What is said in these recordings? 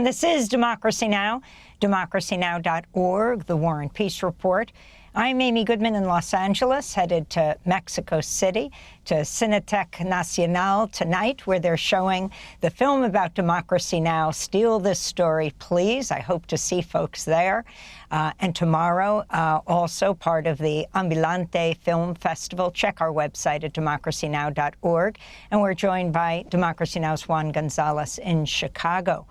This is Democracy Now!, democracynow.org, the War and Peace Report. I'm Amy Goodman in Los Angeles, headed to Mexico City, to Cineteque Nacional tonight, where they're showing the film about democracy now, Steal This Story, Please. I hope to see folks there. And tomorrow, also part of the Ambulante Film Festival. Check our website at democracynow.org. And we're joined by Democracy Now!'s Juan Gonzalez in Chicago.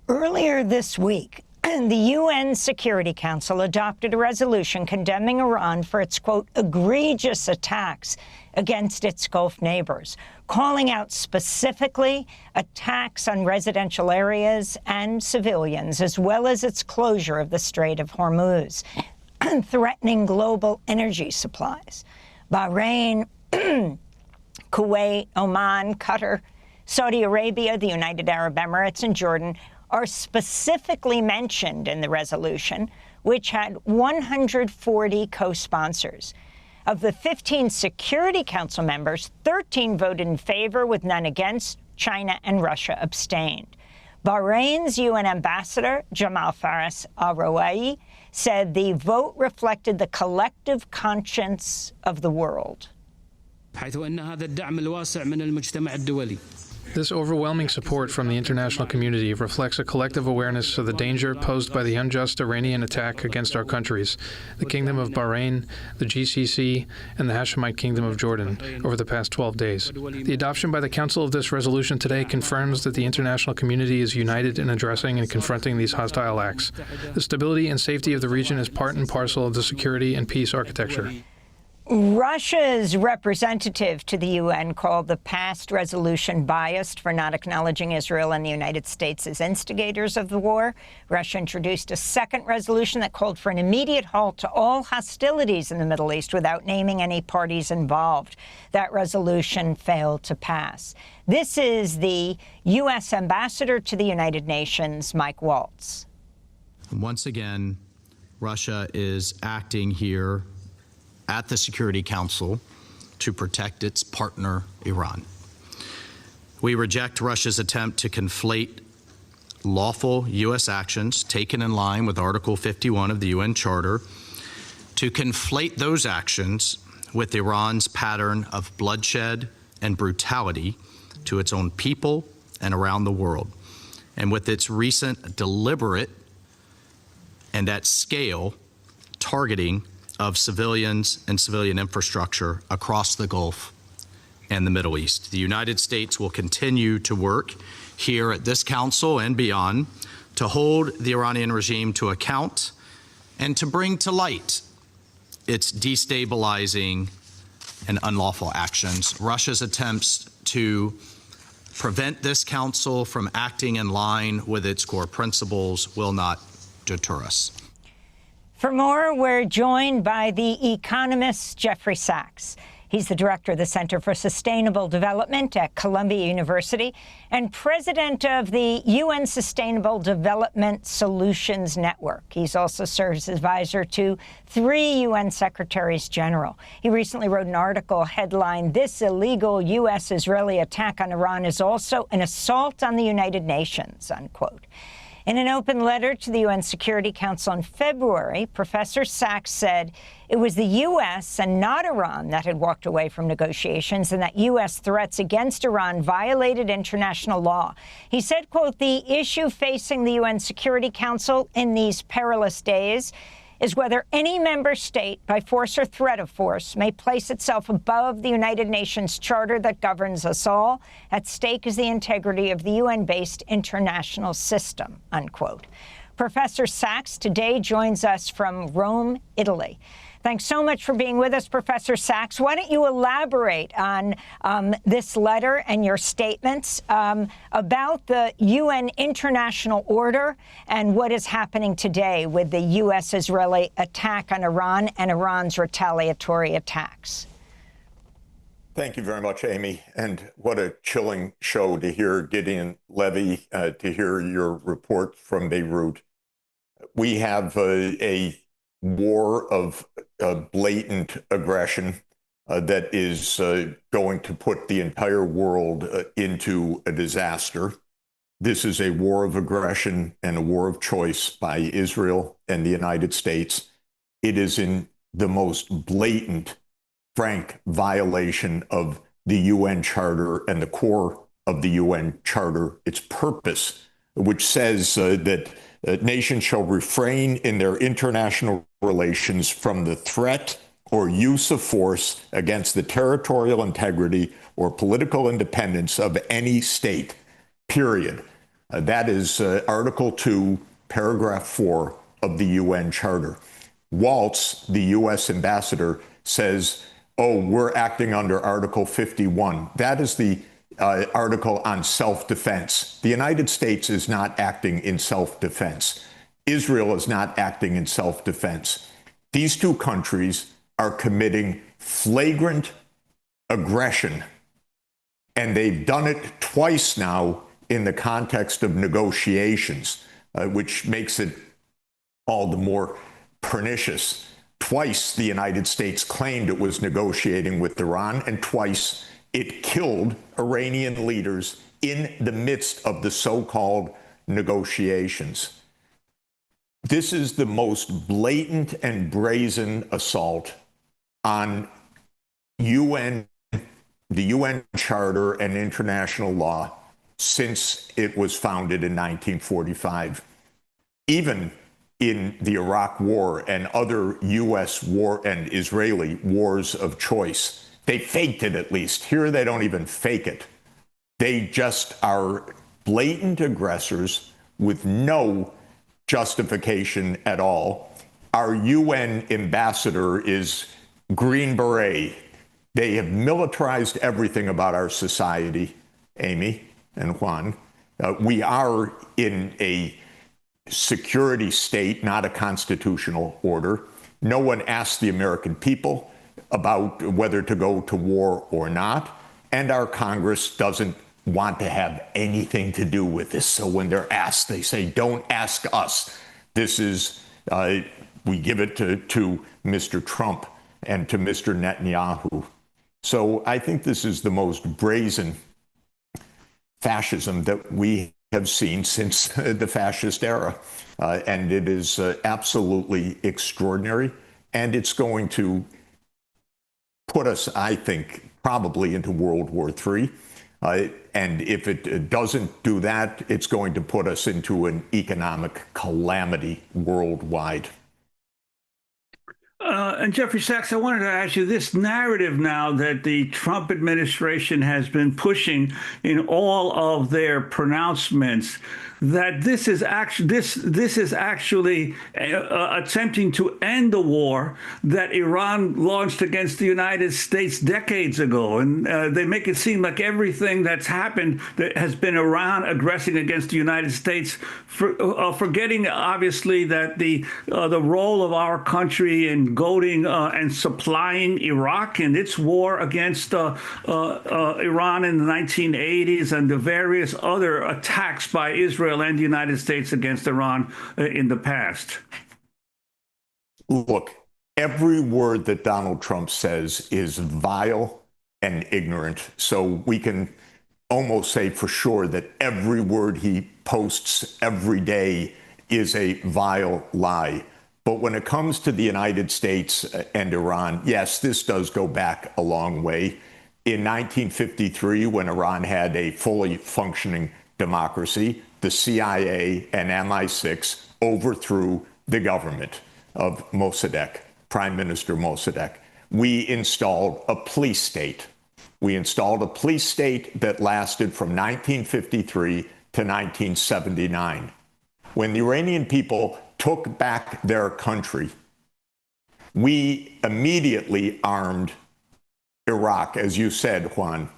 Earlier this week, the UN Security Council adopted a resolution condemning Iran for its, quote, egregious attacks against its Gulf neighbors, calling out specifically attacks on residential areas and civilians, as well as its closure of the Strait of Hormuz, threatening global energy supplies. Bahrain, Kuwait, Oman, Qatar, Saudi Arabia, the United Arab Emirates, and Jordan are specifically mentioned in the resolution, which had 140 co-sponsors. Of the 15 Security Council members, 13 voted in favor, with none against. China and Russia abstained. Bahrain's UN ambassador, Jamal Faris al-Rawai, said the vote reflected the collective conscience of the world. This overwhelming support from the international community reflects a collective awareness of the danger posed by the unjust Iranian attack against our countries, the Kingdom of Bahrain, the GCC, and the Hashemite Kingdom of Jordan over the past 12 days. The adoption by the Council of this resolution today confirms that the international community is united in addressing and confronting these hostile acts. The stability and safety of the region is part and parcel of the security and peace architecture. Russia's representative to the UN called the past resolution biased for not acknowledging Israel and the United States as instigators of the war. Russia introduced a second resolution that called for an immediate halt to all hostilities in the Middle East without naming any parties involved. That resolution failed to pass. This is the U.S. ambassador to the United Nations, Mike Waltz. Once again, Russia is acting here at the Security Council to protect its partner, Iran. We reject Russia's attempt to conflate lawful U.S. actions taken in line with Article 51 of the UN Charter, to conflate those actions with Iran's pattern of bloodshed and brutality to its own people and around the world, and with its recent deliberate and at scale targeting of civilians and civilian infrastructure across the Gulf and the Middle East. The United States will continue to work here at this council and beyond to hold the Iranian regime to account and to bring to light its destabilizing and unlawful actions. Russia's attempts to prevent this council from acting in line with its core principles will not deter us. For more, we're joined by the economist Jeffrey Sachs. He's the director of the Center for Sustainable Development at Columbia University and president of the UN Sustainable Development Solutions Network. He's also serves as advisor to 3 UN Secretaries General. He recently wrote an article headlined, "This illegal U.S.-Israeli attack on Iran is also an assault on the United Nations," unquote. In an open letter to the UN Security Council in February, Professor Sachs said it was the U.S. and not Iran that had walked away from negotiations and that U.S. threats against Iran violated international law. He said, quote, "The issue facing the UN Security Council in these perilous days is whether any member state, by force or threat of force, may place itself above the United Nations Charter that governs us all. At stake is the integrity of the UN-based international system," unquote. Professor Sachs today joins us from Rome, Italy. Thanks so much for being with us, Professor Sachs. Why don't you elaborate on this letter and your statements about the UN international order and what is happening today with the U.S.-Israeli attack on Iran and Iran's retaliatory attacks? Thank you very much, Amy. And what a chilling show to hear Gideon Levy, to hear your report from Beirut. We have a war of blatant aggression that is going to put the entire world into a disaster. This is a war of aggression and a war of choice by Israel and the United States. It is in the most blatant, frank violation of the UN Charter and the core of the UN Charter, its purpose, which says that nations shall refrain in their international relations from the threat or use of force against the territorial integrity or political independence of any state, period. That is Article 2, Paragraph 4 of the UN Charter. Waltz, the U.S. ambassador, says, oh, we're acting under Article 51. That is the article on self-defense. The United States is not acting in self-defense. Israel is not acting in self-defense. These two countries are committing flagrant aggression, and they've done it twice now in the context of negotiations, which makes it all the more pernicious. Twice the United States claimed it was negotiating with Iran, and twice it killed Iranian leaders in the midst of the so-called negotiations. This is the most blatant and brazen assault on the UN Charter and international law since it was founded in 1945. Even in the Iraq War and other U.S. war and Israeli wars of choice, they faked it at least. Here they don't even fake it. They just are blatant aggressors with no justification at all. Our UN ambassador is Green Beret. They have militarized everything about our society, Amy and Juan. We are in a security state, not a constitutional order. No one asked the American people about whether to go to war or not. And our Congress doesn't want to have anything to do with this. So when they're asked, they say, don't ask us. This is, we give it to Mr. Trump and to Mr. Netanyahu. So I think this is the most brazen fascism that we have seen since the fascist era. And it is absolutely extraordinary. And it's going to put us, I think, probably into World War III. And if it doesn't do that, it's going to put us into an economic calamity worldwide. And Jeffrey Sachs, I wanted to ask you this narrative now that the Trump administration has been pushing in all of their pronouncemements, that this is actually attempting to end the war that Iran launched against the United States decades ago. And they make it seem like everything that's happened that has been Iran aggressing against the United States, forgetting obviously that the role of our country in goading and supplying Iraq in its war against Iran in the 1980s and the various other attacks by Israel and the United States against Iran in the past. Look, every word that Donald Trump says is vile and ignorant. So we can almost say for sure that every word he posts every day is a vile lie. But when it comes to the United States and Iran, yes, this does go back a long way. In 1953, when Iran had a fully functioning democracy, the CIA and MI6 overthrew the government of Mossadegh, Prime Minister Mossadegh. We installed a police state. We installed a police state that lasted from 1953 to 1979. When the Iranian people took back their country, we immediately armed Iraq, as you said, Juan,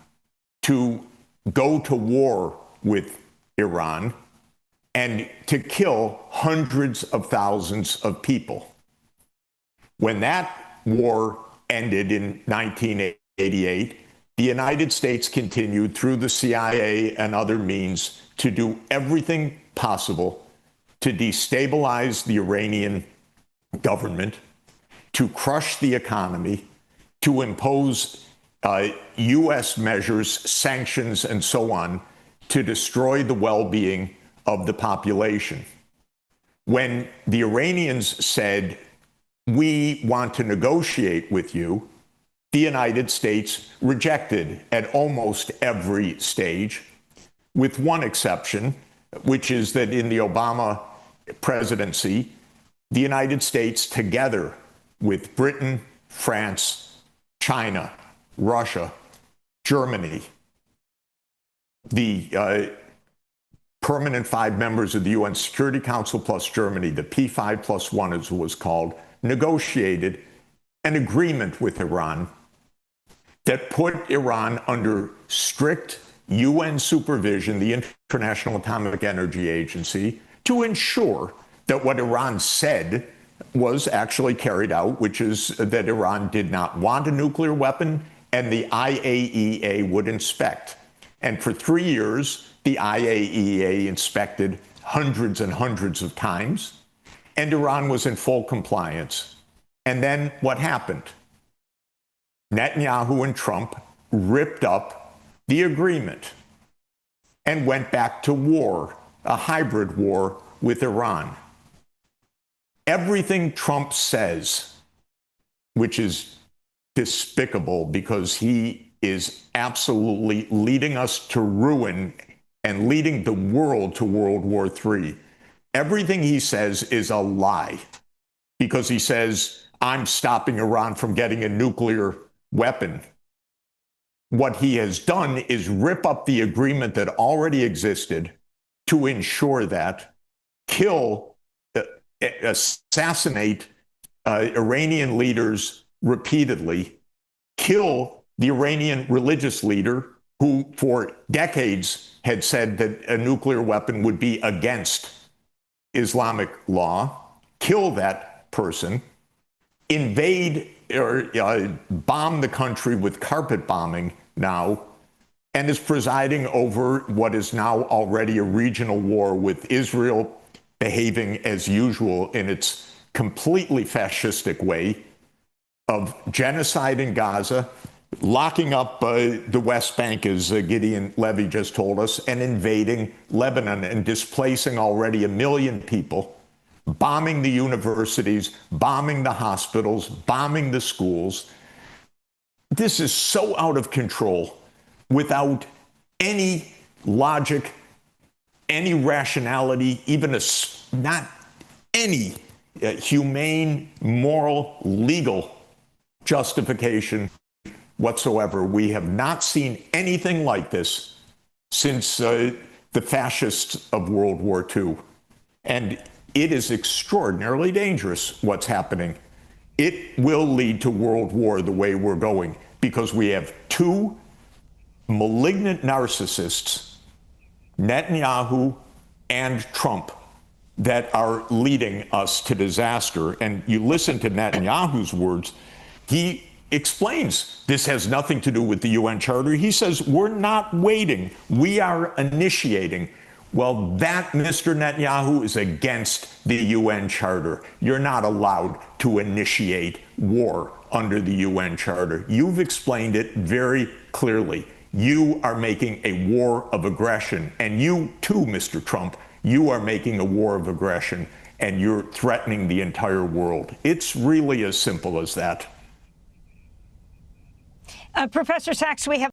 to go to war with Iran and to kill hundreds of thousands of people. When that war ended in 1988, the United States continued through the CIA and other means to do everything possible to destabilize the Iranian government, to crush the economy, to impose U.S. measures, sanctions, and so on, to destroy the well-being of the population. When the Iranians said, we want to negotiate with you, the United States rejected at almost every stage, with one exception, which is that in the Obama presidency, the United States, together with Britain, France, China, Russia, Germany, the permanent 5 members of the UN Security Council plus Germany, the P5+1 as it was called, negotiated an agreement with Iran that put Iran under strict UN supervision, the International Atomic Energy Agency, to ensure that what Iran said was actually carried out, which is that Iran did not want a nuclear weapon, and the IAEA would inspect. And for 3 years, the IAEA inspected hundreds and hundreds of times, and Iran was in full compliance. And then what happened? Netanyahu and Trump ripped up the agreement and went back to war, a hybrid war with Iran. Everything Trump says, which is despicable because he is absolutely leading us to ruin and leading the world to World War III. Everything he says is a lie because he says, I'm stopping Iran from getting a nuclear weapon. What he has done is rip up the agreement that already existed to ensure that, assassinate Iranian leaders repeatedly, kill the Iranian religious leader who for decades had said that a nuclear weapon would be against Islamic law, kill that person, invade or bomb the country with carpet bombing now, and is presiding over what is now already a regional war with Israel behaving as usual in its completely fascistic way of genocide in Gaza, locking up the West Bank, as Gideon Levy just told us, and invading Lebanon and displacing already 1 million people, bombing the universities, bombing the hospitals, bombing the schools. This is so out of control without any logic, any rationality, even not any humane, moral, legal justification whatsoever. We have not seen anything like this since the fascists of World War II. And it is extraordinarily dangerous what's happening. It will lead to world war the way we're going because we have 2 malignant narcissists, Netanyahu and Trump, that are leading us to disaster. And you listen to Netanyahu's words, he explains this has nothing to do with the UN Charter. He says, we're not waiting, we are initiating. Well, that, Mr. Netanyahu, is against the UN Charter. You're not allowed to initiate war under the UN Charter. You've explained it very clearly. You are making a war of aggression. And you too, Mr. Trump, you are making a war of aggression, and you're threatening the entire world. It's really as simple as that. Professor Sachs, we have